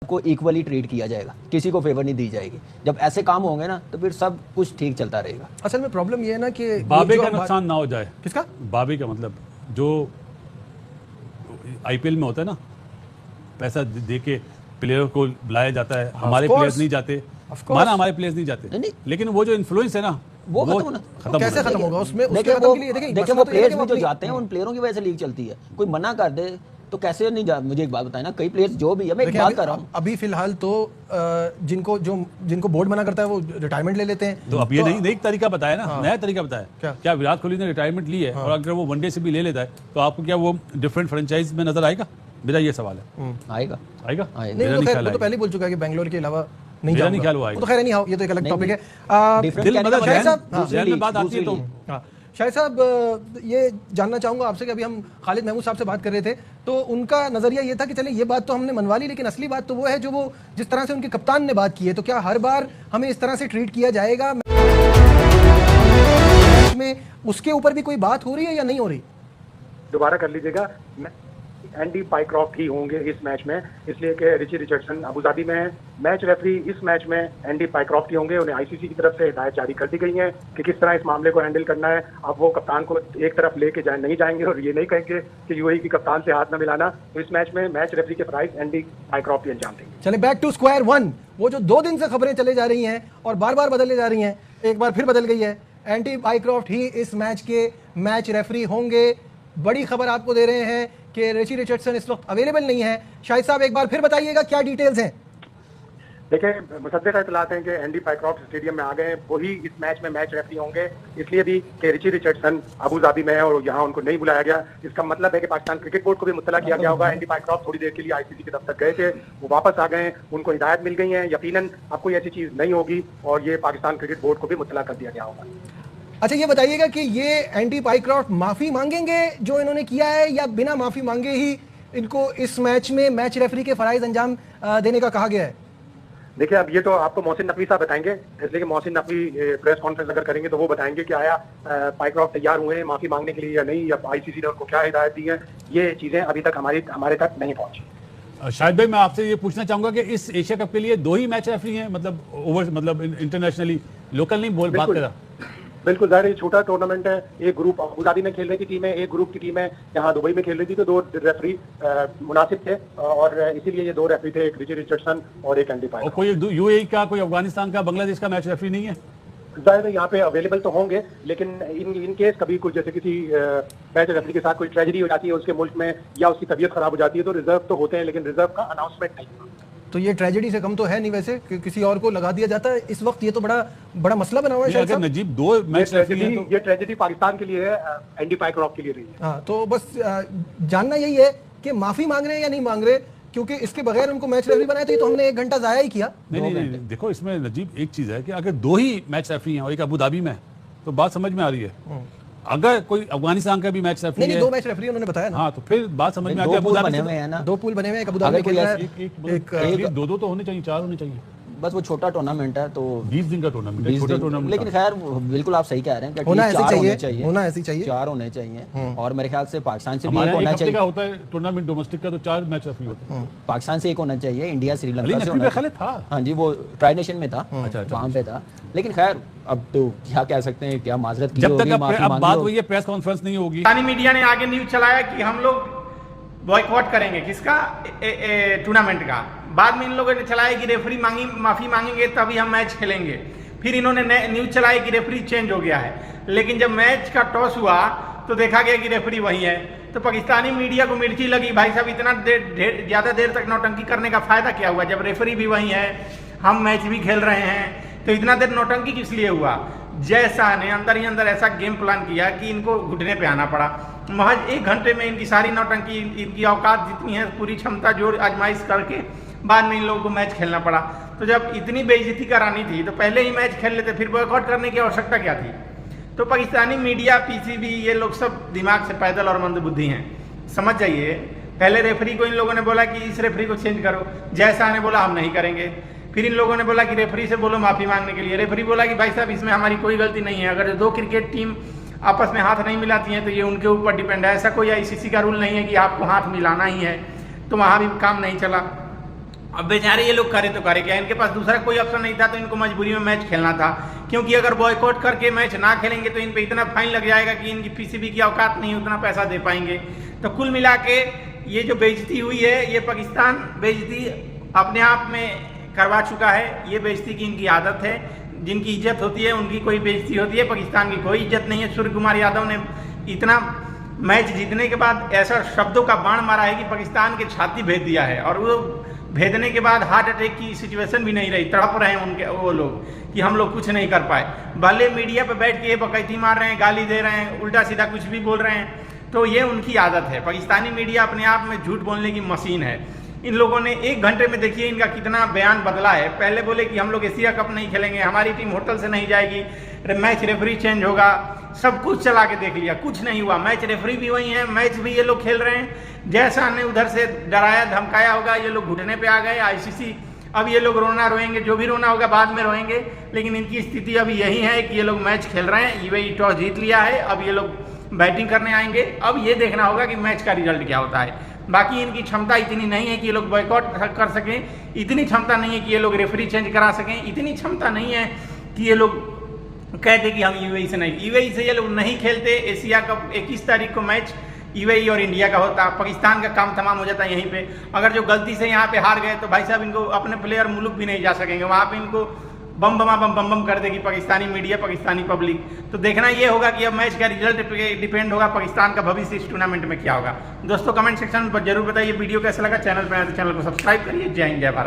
को equally treat किया जाएगा, किसी को फेवर नहीं दी जाएगी। जब ऐसे काम होंगे ना तो फिर सब कुछ ठीक चलता रहेगा। असल में प्रॉब्लम ये है ना कि बाबे का नुकसान ना हो जाए। किसका? बाबे का मतलब जो आईपीएल में होता है ना, पैसा दे के प्लेयर को बुलाया जाता है, हमारे प्लेयर्स नहीं जाते, हमारे प्लेयर्स नहीं जाते, लेकिन वो जो इन्फ्लुएंस है ना वो कैसे खत्म होगा? उसमें देखिए वो प्लेयर्स भी जो जाते हैं उन प्लेयरों की वजह से लीग चलती है। कोई मना कर दे तो कैसे नहीं जा। मुझे एक बात बताए ना, कई प्लेयर्स जो भी है, मैं एक बात कर रहा हूँ, अभी फिलहाल तो जिनको बोर्ड मना करता है वो रिटायरमेंट ले लेते हैं। तो अब ये नई तरीका बताया ना, नया तरीका बताया। क्या विराट कोहली ने रिटायरमेंट ली है और अगर वो वनडे से भी ले लेता है तो आपको क्या वो डिफरेंट फ्रेंचाइज में नजर आएगा? मेरा ये सवाल है। आएगा नहीं, वो तो पहले ही बोल चुका है कि बैंगलोर के अलावा नहीं मेरा नहीं ख्याल वो आएगा। तो खैर नहीं, ये तो एक अलग टॉपिक है। बात आती है तो शाहिद साहब, ये जानना चाहूंगा आपसे कि अभी हम खालिद महमूद साहब से बात कर रहे थे तो उनका नजरिया ये था कि चले ये बात तो हमने मनवा ली, लेकिन असली बात तो वो है जो वो जिस तरह से उनके कप्तान ने बात की है। तो क्या हर बार हमें इस तरह से ट्रीट किया जाएगा? में उसके ऊपर भी कोई बात हो रही है या नहीं हो रही? दोबारा कर लीजिएगा। एंडी पाइक्रॉफ्ट ही होंगे इस मैच में, इसलिए कि रिची रिचर्डसन अबुधाबी में है। मैच रेफरी इस मैच में एंडी पाइक्रॉफ्ट ही होंगे। उन्हें आईसीसी की तरफ से हिदायत जारी कर दी गई है कि किस तरह इस मामले को हैंडल करना है। अब वो कप्तान को एक तरफ लेके नहीं जाएंगे और ये नहीं कहेंगे कि यूएई की कप्तान से हाथ न मिलाना। तो इस मैच में मैच रेफरी के प्राइस एंडी पाइक्रॉफ्ट ही अंजाम देंगे। चले बैक टू स्क्वायर वन। वो जो 2 दिन से खबरें चले जा रही हैं और बार बार बदले जा रही हैं, एक बार फिर बदल गई है। एंडी पाइक्रॉफ्ट ही इस मैच के मैच रेफरी होंगे। बड़ी खबर आपको दे रहे हैं कि रिची रिचर्डसन इस वक्त अवेलेबल नहीं है। शाहिद साहब एक बार फिर बताइएगा क्या डिटेल्स हैं? देखिए, मुसद्दक़ इत्तलात हैं कि एंडी पाइक्रॉफ्ट स्टेडियम में आ गए हैं, वही इस मैच में मैच रेफरी होंगे। इसलिए भी कि रिची रिचर्डसन अबू धाबी में है और यहाँ उनको नहीं बुलाया गया। इसका मतलब है कि पाकिस्तान क्रिकेट बोर्ड को भी मुत्तला किया गया होगा। एंडी पाइक्रॉफ्ट थोड़ी देर के लिए आईसीसी के दफ्तर गए थे, वो वापस आ गए, उनको हिदायत मिल गई है। यकीनन अब कोई ऐसी चीज नहीं होगी और ये पाकिस्तान क्रिकेट बोर्ड को भी मुत्तला कर दिया गया होगा। अच्छा, ये बताइएगा कि ये एंडी पाइक्रॉफ्ट माफी मांगेंगे जो इन्होंने किया है, या बिना माफी मांगे ही इनको इस मैच में मैच रेफरी के फराइज अंजाम देने का कहा गया है? देखिए, अब ये तो आपको मोहसिन नकवी साहब बताएंगे, इसलिए कि मोहसिन नकवी प्रेस कॉन्फ्रेंस अगर करेंगे तो वो बताएंगे कि आया पाइक्रॉफ्ट तैयार हुए हैं माफी मांगने के लिए या नहीं, या आईसीसी ने उनको क्या हिदायत दी है। ये चीजें अभी तक हमारे तक नहीं पहुंची। शाहिद भाई, मैं आपसे ये पूछना चाहूंगा कि इस एशिया कप के लिए 2 ही मैच रेफरी हैं, मतलब इंटरनेशनली, लोकल नहीं बात कर रहा। बिल्कुल जाहिर है, छोटा टूर्नामेंट है। एक ग्रुप अबू धाबी में खेल रही थी टीमें, एक ग्रुप की टीमें यहाँ दुबई में खेल रही थी, तो 2 रेफरी मुनासिब थे और इसीलिए ये 2 रेफरी थे, एक रिची रिचर्डसन और एक एंडी पाइक्रॉफ्ट। कोई यूएई का, कोई अफगानिस्तान का, बांग्लादेश का मैच रेफरी नहीं है? जाहिर है यहाँ पे अवेलेबल तो होंगे, लेकिन इन केस कभी कोई जैसे किसी मैच रेफरी के साथ कोई ट्रेजेडी हो जाती है उसके मुल्क में, या उसकी तबीयत खराब हो जाती है, तो रिजर्व तो होते हैं, लेकिन रिजर्व का अनाउंसमेंट नहीं होता। तो ये ट्रेजेडी से कम तो है नहीं वैसे कि किसी और को लगा दिया जाता है इस वक्त। ये तो बड़ा मसला बना हुआ है। अगर नजीब 2 मैच रेफरी हैं तो ये ट्रेजेडी पाकिस्तान के लिए है, एंडी पाइक्रॉफ्ट के लिए नहीं है। हाँ, तो बस जानना यही है कि माफी मांग रहे हैं या नहीं मांग रहे, क्योंकि इसके बगैर उनको मैच रेफरी बनाया तो हमने 1 घंटा जाया ही किया। नहीं, देखो इसमें नजीब एक चीज है कि अगर 2 ही मैच रेफरी हैं और एक अबू धाबी में, तो बात समझ में आ रही है। अगर कोई अफगानिस्तान का भी मैच रेफरी है, 2 मैच रेफरी उन्होंने बताया ना। हाँ, तो फिर बात समझ में आ गई। अबू धाबी में ना 2 पूल बने हुए हैं, एक अबू धाबी में खेल रहा है, एक 2 तो होने चाहिए, 4 होने चाहिए। बस वो छोटा टूर्नामेंट है तो 20 दिन का टूर्नामेंट है, छोटा टूर्नामेंट। लेकिन खैर बिल्कुल आप सही कह रहे हैं कि होना ऐसे 4 चाहिए, होने चाहिए, होना ऐसे चाहिए, 4 होने चाहिए। और मेरे ख्याल से पाकिस्तान से भी हमारे एक होना एक हफ्ते चाहिए। का होता है टूर्नामेंट डोमेस्टिक का, तो 4 मैच रेफरी होते हैं। पाकिस्तान से एक होना चाहिए, इंडिया श्रीलंका से होना होना था। हाँ जी, वो ट्राई नेशन में था, वहाँ पे था। लेकिन खैर अब तो क्या कह सकते हैं, क्या माजरत की जब होगी, तक माफी अब मांगी बात होगी। हुई है, प्रेस कॉन्फ्रेंस नहीं होगी। पाकिस्तानी मीडिया ने आगे न्यूज चलाया कि हम लोग बॉयकॉट करेंगे, किसका, टूर्नामेंट का। बाद में इन लोगों ने चलाया कि रेफरी माफी मांगेंगे तभी हम मैच खेलेंगे। फिर इन्होंने न्यूज चलाई कि रेफरी चेंज हो गया है, लेकिन जब मैच का टॉस हुआ तो देखा गया कि रेफरी वही है। तो पाकिस्तानी मीडिया को मिर्ची लगी, भाई साहब इतना ज़्यादा देर तक नौटंकी करने का फायदा क्या हुआ, जब रेफरी भी वही है, हम मैच भी खेल रहे हैं, तो इतना देर नौटंकी किस लिए हुआ। जैसा ने अंदर ही अंदर ऐसा गेम प्लान किया कि इनको घुटने पे आना पड़ा। महज 1 घंटे में इनकी सारी नौटंकी, इनकी औकात जितनी है पूरी क्षमता जोर आजमाइश करके बाद में इन लोगों को मैच खेलना पड़ा। तो जब इतनी बेइज्जती करानी थी तो पहले ही मैच खेल लेते, फिर बॉयकॉट करने की आवश्यकता क्या थी। तो पाकिस्तानी मीडिया, पीसीबी, ये लोग सब दिमाग से पैदल और मंदबुद्धि हैं, समझ जाइए। पहले रेफरी को इन लोगों ने बोला कि इस रेफरी को चेंज करो, जैसा ने बोला हम नहीं करेंगे। फिर इन लोगों ने बोला कि रेफरी से बोलो माफी मांगने के लिए। रेफरी बोला कि भाई साहब इसमें हमारी कोई गलती नहीं है, अगर 2 क्रिकेट टीम आपस में हाथ नहीं मिलाती हैं तो ये उनके ऊपर डिपेंड है। ऐसा कोई आईसीसी का रूल नहीं है कि आपको हाथ मिलाना ही है, तो वहाँ भी काम नहीं चला। अब बेचारे ये लोग करे तो करे क्या, इनके पास दूसरा कोई ऑप्शन नहीं था, तो इनको मजबूरी में मैच खेलना था, क्योंकि अगर बॉयकॉट करके मैच ना खेलेंगे तो इन पे इतना फाइन लग जाएगा कि इनकी पीसीबी की औकात नहीं उतना पैसा दे पाएंगे। तो कुल मिला के ये जो बेइज्जती हुई है, ये पाकिस्तान बेइज्जती अपने आप में करवा चुका है। ये बेइज्जती की इनकी आदत है, जिनकी इज्जत होती है उनकी कोई बेइज्जती होती है, पाकिस्तान की कोई इज्जत नहीं है। सूर्य कुमार यादव ने इतना मैच जीतने के बाद ऐसा शब्दों का बाण मारा है कि पाकिस्तान के छाती भेद दिया है, और वो भेदने के बाद हार्ट अटैक की सिचुएशन भी नहीं रही, तड़प रहे हैं उनके वो लोग कि हम लोग कुछ नहीं कर पाए। भले मीडिया पे बैठ के ये बकैती मार रहे हैं, गाली दे रहे हैं, उल्टा सीधा कुछ भी बोल रहे हैं, तो ये उनकी आदत है। पाकिस्तानी मीडिया अपने आप में झूठ बोलने की मशीन है। इन लोगों ने 1 घंटे में देखिए इनका कितना बयान बदला है। पहले बोले कि हम लोग एशिया कप नहीं खेलेंगे, हमारी टीम होटल से नहीं जाएगी, मैच रेफरी चेंज होगा, सब कुछ चला के देख लिया, कुछ नहीं हुआ। मैच रेफरी भी वही है, मैच भी ये लोग खेल रहे हैं। जैसा ने उधर से डराया धमकाया होगा, ये लोग घुटने पे आ गए। आईसीसी अब ये लोग रोना रोएंगे, जो भी रोना होगा बाद में रोएंगे, लेकिन इनकी स्थिति अभी यही है कि ये लोग मैच खेल रहे हैं। यूएई टॉस जीत लिया है, अब ये लोग बैटिंग करने आएंगे। अब ये देखना होगा कि मैच का रिजल्ट क्या होता है। बाकी इनकी क्षमता इतनी नहीं है कि ये लोग बॉयकॉट कर सकें, इतनी क्षमता नहीं है कि ये लोग रेफरी चेंज करा सकें, इतनी क्षमता नहीं है कि ये लोग कहते कि हम यूएई से नहीं, यूएई से ये लोग नहीं खेलते। एशिया कप 21 तारीख को मैच यूएई और इंडिया का होता, पाकिस्तान का काम तमाम हो जाता यहीं पे। अगर जो गलती से यहाँ पे हार गए तो भाई साहब इनको अपने प्लेयर मुल्क भी नहीं जा सकेंगे, वहाँ पे इनको बम बम कर देगी पाकिस्तानी मीडिया, पाकिस्तानी पब्लिक। तो देखना ये होगा कि अब मैच का रिजल्ट डिपेंड होगा पाकिस्तान का भविष्य इस टूर्नामेंट में क्या होगा। दोस्तों कमेंट सेक्शन में जरूर बताइए वीडियो कैसा लगा। चैनल पर आए तो चैनल को सब्सक्राइब करिए। जय हिंद जय भारत।